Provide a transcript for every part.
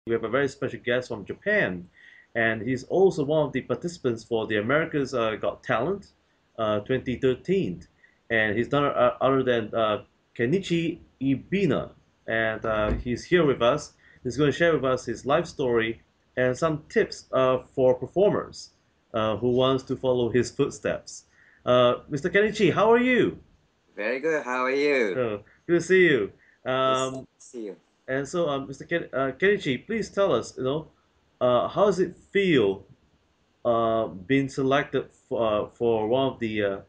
We have a very special guest from Japan, and he's also one of the participants for the America's Got Talent 2013. And he's none other than Kenichi Ebina, and he's here with us. He's going to share with us his life story and some tips for performers who wants to follow his footsteps. Mr. Kenichi, how are you? Very good. How are you? Good to see you. Nice to Um, see you. and so, Mr. Kenichi, please tell us, how does it feel being selected for one of the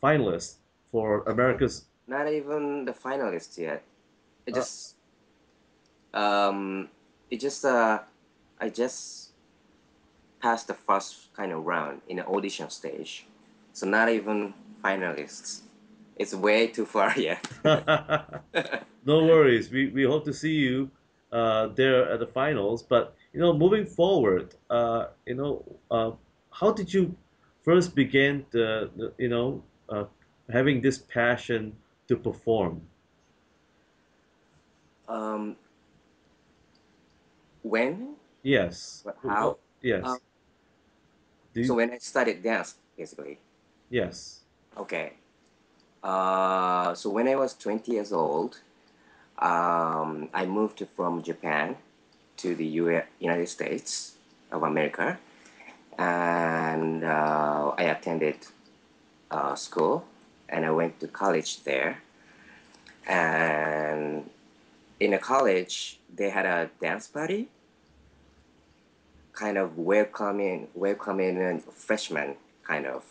finalists for America's? Not even the finalist yet. It Uh, just it just I just passed the first kind of round in the audition stage. So not even finalists. It's way too far yet. no worries. We hope to see you there at the finals. But moving forward, how did you first begin having this passion to perform? um, when? Yes. What? What? How? Yes. Um, Do so you, when I studied dance, basically. yes. Okay. So when I was 20 years old, I moved from Japan to the United States of America, and I attended school, and I went to college there. And in the college, they had a dance party, kind of welcoming and freshman kind of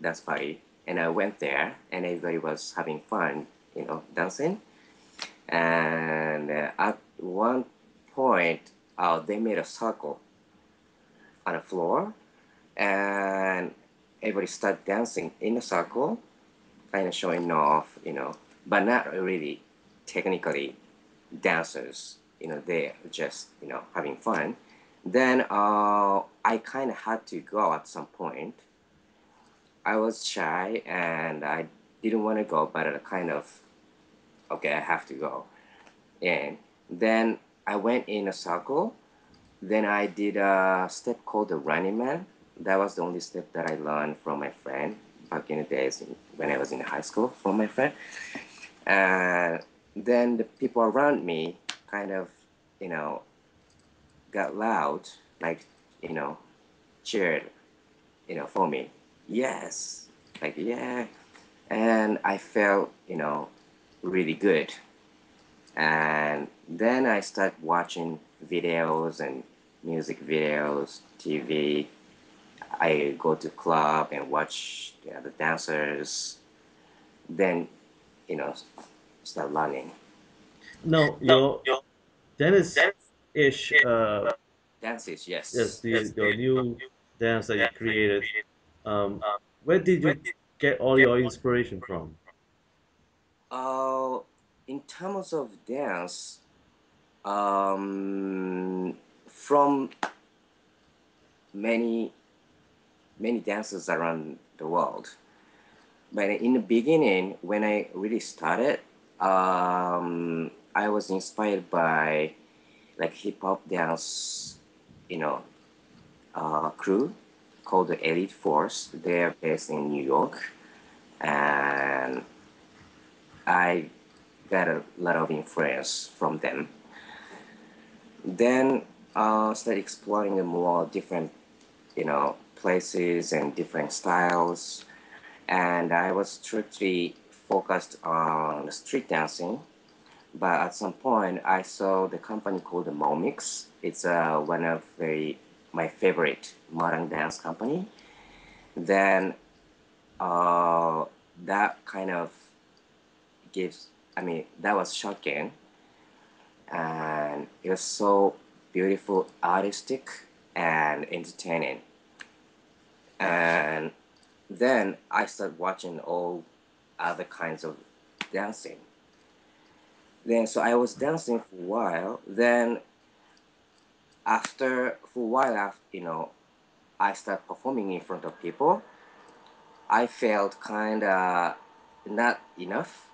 dance party. And I went there, and everybody was having fun, dancing. And at one point, they made a circle on the floor, and everybody started dancing in a circle, kind of showing off, but not really technically dancers. They're just having fun. Then I kind of had to go at some point. I was shy and I didn't want to go, but I kind of okay, I have to go. And then I went in a circle. Then I did a step called the running man. That was the only step that I learned from my friend back in the days when I was in high school from my friend. And then the people around me kind of, you know, got loud, like, you know, cheered, for me. Yes, like, yeah. And I felt, really good. And then I started watching videos and music videos, TV. I go to club and watch the dancers. Then, you know, start learning. No, No, your your dance Dennis-ish, is dances, yes, yes. Yes, the the your new new dance that you dance that you created. created. Um, Um, where did where you did get all you get your all your inspiration inspiration from? from? In terms of dance, um, from many many dancers around the world. But in the beginning, when I really started, I was inspired by like hip hop dance, you know, crew called the Elite Force. They're based in New York, and I got a lot of influence from them. Then started exploring the more different, places and different styles. And I was strictly focused on street dancing. But at some point, I saw the company called the Momix. It's one of my favorite modern dance company. Then uh, that kind of gives, I mean, that was shocking. And it was so beautiful, artistic, and entertaining. And then I started watching all other kinds of dancing. Then so I was dancing for a while. Then after for a while after I started performing in front of people. I felt kind of not enough.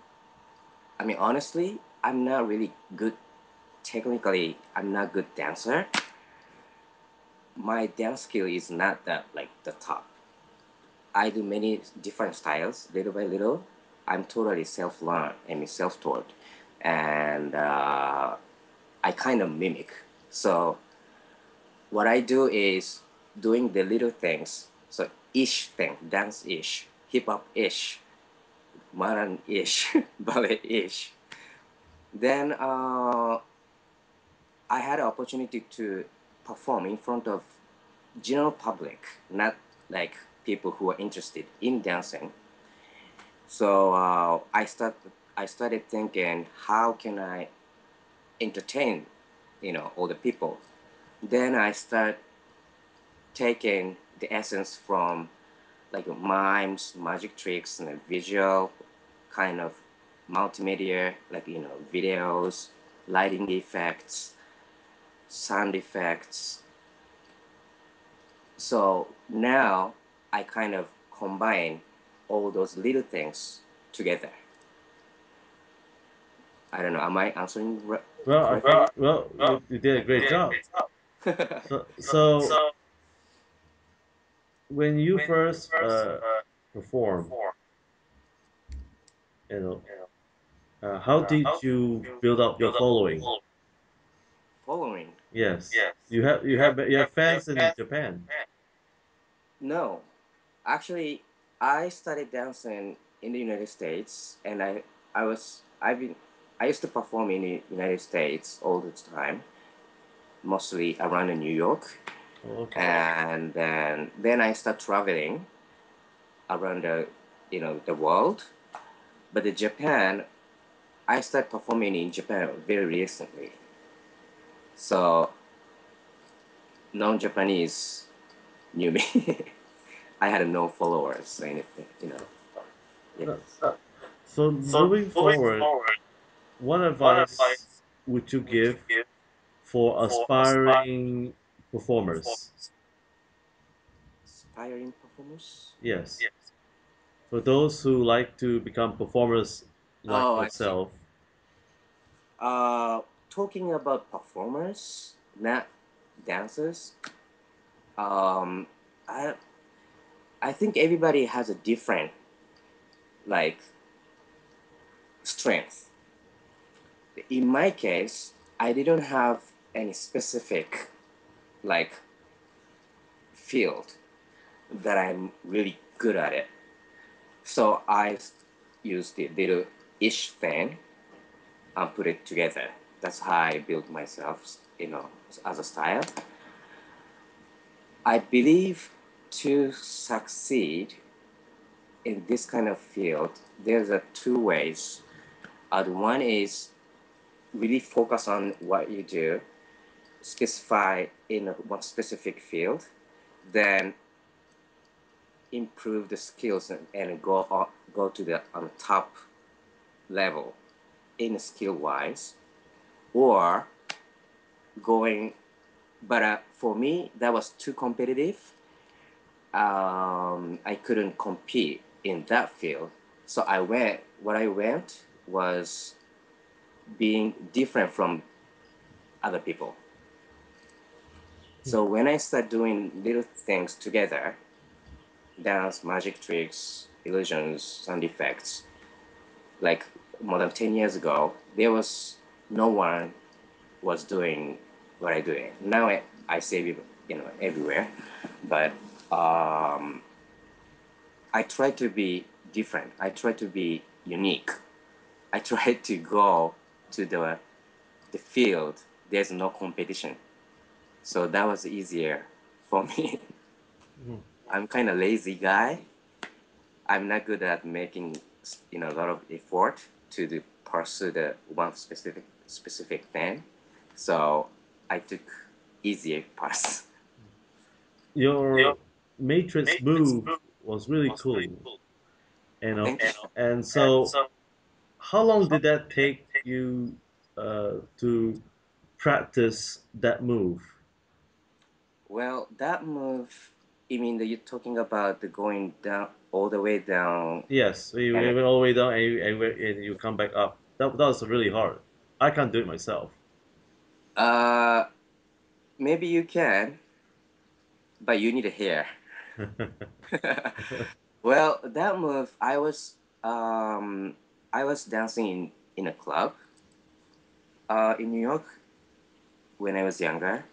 I mean honestly, I'm not really good technically I'm not good dancer. My dance skill is not that like the top. I do many different styles little by little. I'm totally self-learned and self-taught, and I kind of mimic. So what I do is doing the little things. So ish thing, dance ish, hip hop ish, modern ish, ballet ish. Then I had an opportunity to perform in front of general public, not like people who are interested in dancing. So I started thinking, how can I entertain, all the people? Then I start taking the essence from like mimes, magic tricks, and visual kind of multimedia, like videos, lighting effects, sound effects. So now I kind of combine all those little things together. I don't know. Am I answering Well, I correctly? think well you did a great job. So when you first perform, you know, how did you build up your following? Following? Yes, you have fans in Japan. No, actually, I started dancing in the United States, and I used to perform in the United States all the time, mostly around in New York, Oh, okay. and then I start traveling around the world. But in Japan, I started performing in Japan very recently, so non-Japanese knew me. I had no followers or anything. No, Yes. so moving forward, what advice would you give for aspiring performers? Aspiring performers. Yes, for those who like to become performers like Oh, I see. yourself. Uh, Talking about performers, not dancers. Um, I I think everybody has a different like strength. In my case, I didn't have any specific like field that I'm really good at it. So I used the little ish thing and put it together. That's how I built myself, as a style. I believe to succeed in this kind of field, there's a two ways. The one is really focus on what you do, specify in one specific field, then improve the skills and go to the on top level in skill wise, or going. But for me, that was too competitive. I couldn't compete in that field. So what I went was being different from other people. So when I started doing little things together, dance, magic tricks, illusions, sound effects, like more than 10 years ago, there was no one was doing what I do. Now I say it, everywhere, but um, I try to be different. I try to be unique. I try to go to the field. There's no competition, so that was easier for me. Mhm. I'm kind of lazy guy. I'm not good at making a lot of effort to pursue the one specific thing. So I took easier paths. Your Matrix move was really cool, Thank you. and so how long did that take you to practice that move? Well, that move, you mean that you're talking about the going down all the way down Yes, we and went all the way down and you come back up. That was really hard. I can't do it myself. Uh, maybe you can, but you need a hair. Well, that move, I was dancing in a club in New York when I was younger,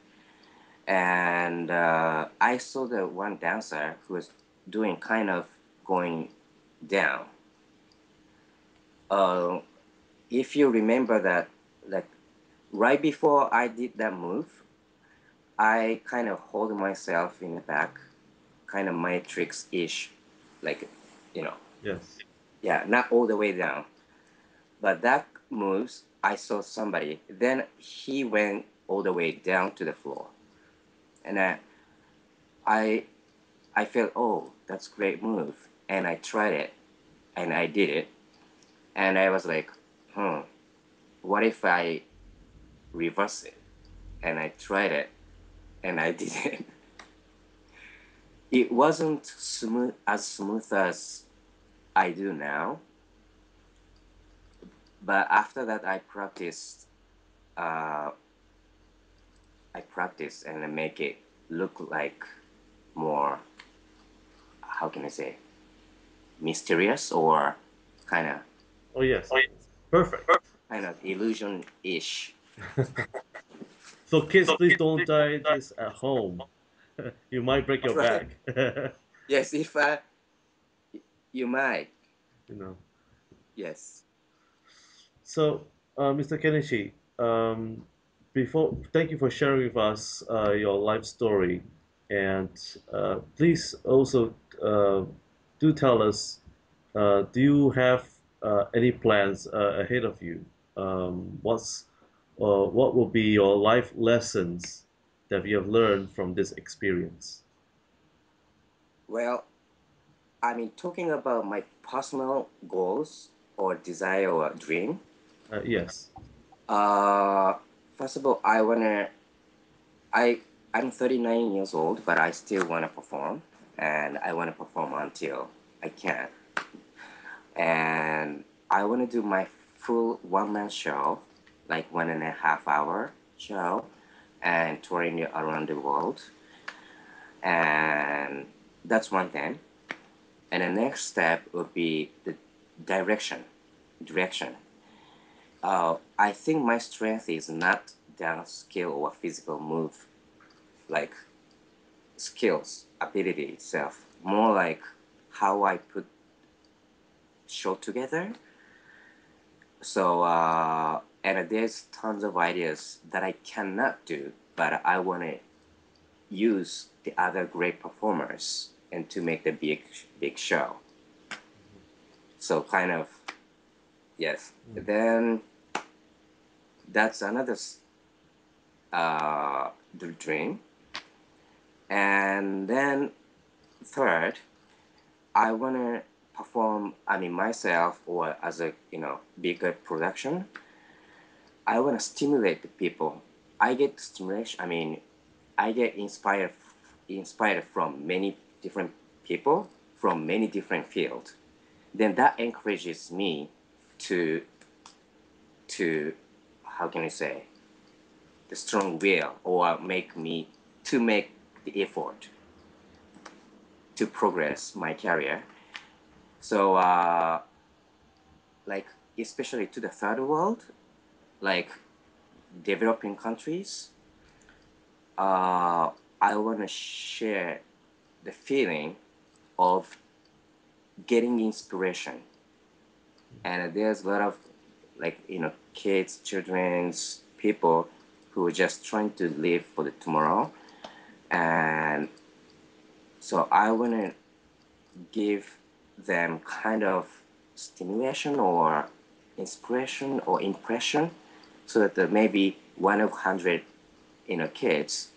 and I saw the one dancer who was doing kind of going down. Uh, if you remember that, like right before I did that move, I kind of hold myself in the back, kind of matrix-ish, like, you know, Yes. yeah, not all the way down. But that moves, I saw somebody. Then he went all the way down to the floor, and I, I felt, oh, that's great move, and I tried it, and I did it, and I was like, hmm, what if I reverse it? And I tried it, and I did it. It wasn't smooth as I do now, but after that uh, I practiced and I make it look like more, how can I say, mysterious or kind of Oh yes. Perfect. kind of illusion-ish. So kids, please don't try this at home. You might break your Right? back. Yes, if you might. You know. Yes. So, Mr. Kenichi, before thank you for sharing with us your life story, and please also do tell us, do you have any plans ahead of you? What will be your life lessons that you have learned from this experience? Well, I mean, talking about my personal goals or desire or dream. Yes. Uh, First of all, I I'm 39 years old, but I still wanna perform, and I wanna perform until I can. And I wanna do my full one-man show, like 1.5 hour show, and touring around the world. And that's one thing. And the next step would be the direction. Direction. I think my strength is not dance skill or physical move, like skills, ability itself. More like how I put show together. So and there's tons of ideas that I cannot do, but I want to use the other great performers and to make the big show. So kind of yes. Mm. Then that's another dream. And then third, I wanna perform. I mean myself or as a bigger production. I wanna stimulate the people. I get stimulation. I mean, I get inspired from many different people from many different fields. Then that encourages me to to how can I say the strong will or make me to make the effort to progress my career. So like especially to the third world, like developing countries, I want to share the feeling of getting inspiration. And there's a lot of like kids, children's people who are just trying to live for the tomorrow, and so I want to give them kind of stimulation or inspiration or impression so that maybe one of 100 kids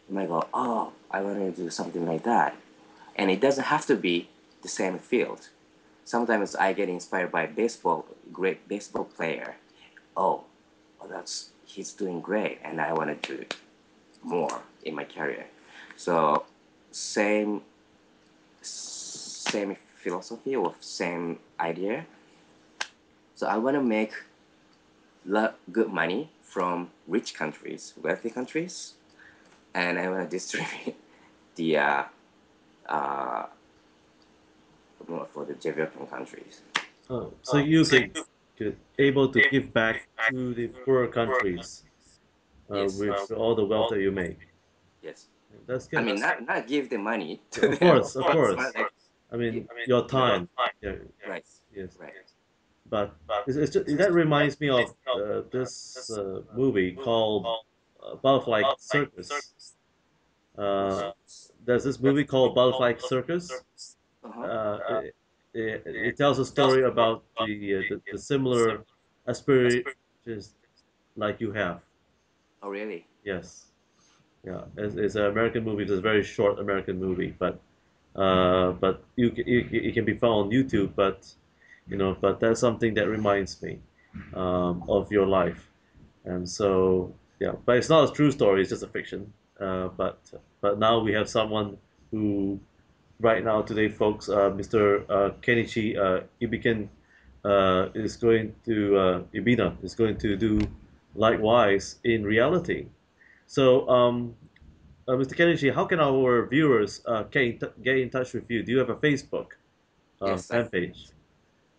might go, oh, I want to do something like that. And it doesn't have to be the same field. Sometimes I get inspired by baseball, great baseball player. Oh, well, that's he's doing great, and I want to do more in my career. So same same philosophy or same idea. So I want to make good money from rich countries, wealthy countries, and I want to distribute the uh, for the developing countries. Oh, so you could able to give back to the poorer countries Yes, with all the wealth that you make. yes. That's I good. mean, not give the money Yeah, to of them, course, of of course, but course. like, I you, mean, your you know, time. Yeah, right, yes. right. But it's just, that reminds me of this movie called Butterfly Circus. Uh, there's this movie called Butterfly Circus. Uh-huh. It tells a story about the similar aspirations like you have. Oh, really? Yes, yeah. It's an American movie. It's a very short American movie, but it can be found on YouTube. But that's something that reminds me of your life, and so yeah. But it's not a true story. It's just a fiction. But now we have someone who right now today, folks, Mr. Kenichi Ibiken is going to Ibina is going to do likewise in reality. So, Mr. Kenichi, how can our viewers get in touch with you? Do you have a Facebook Yes, fan page?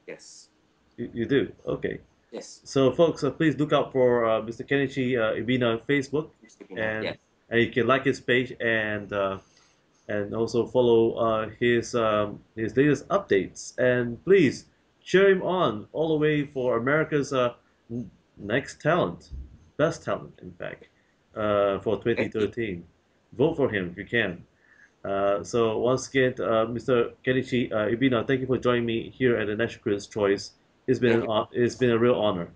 yes, You do? Okay. yes. So, folks, please look out for Mr. Kenichi Ibina on Facebook, and Yes. and you can like his page and also follow his latest updates. And please cheer him on all the way for America's next talent, best talent, in fact, for Thank you. 2013. Vote for him if you can. So once again, Mr. Kenichi Ibina, thank you for joining me here at the National Critics' Choice. Thank you. It's been a real honor.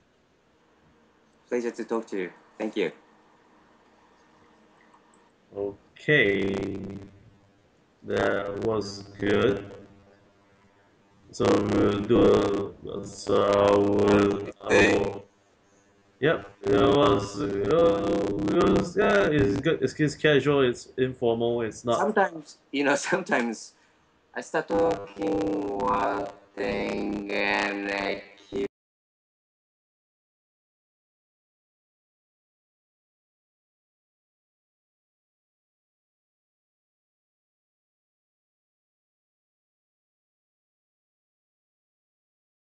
Pleasure to talk to you. Thank you. Okay, that was good. So we'll do I will, yep, yeah, it's good. It's casual, it's informal, it's not. Sometimes, sometimes I start talking one thing and like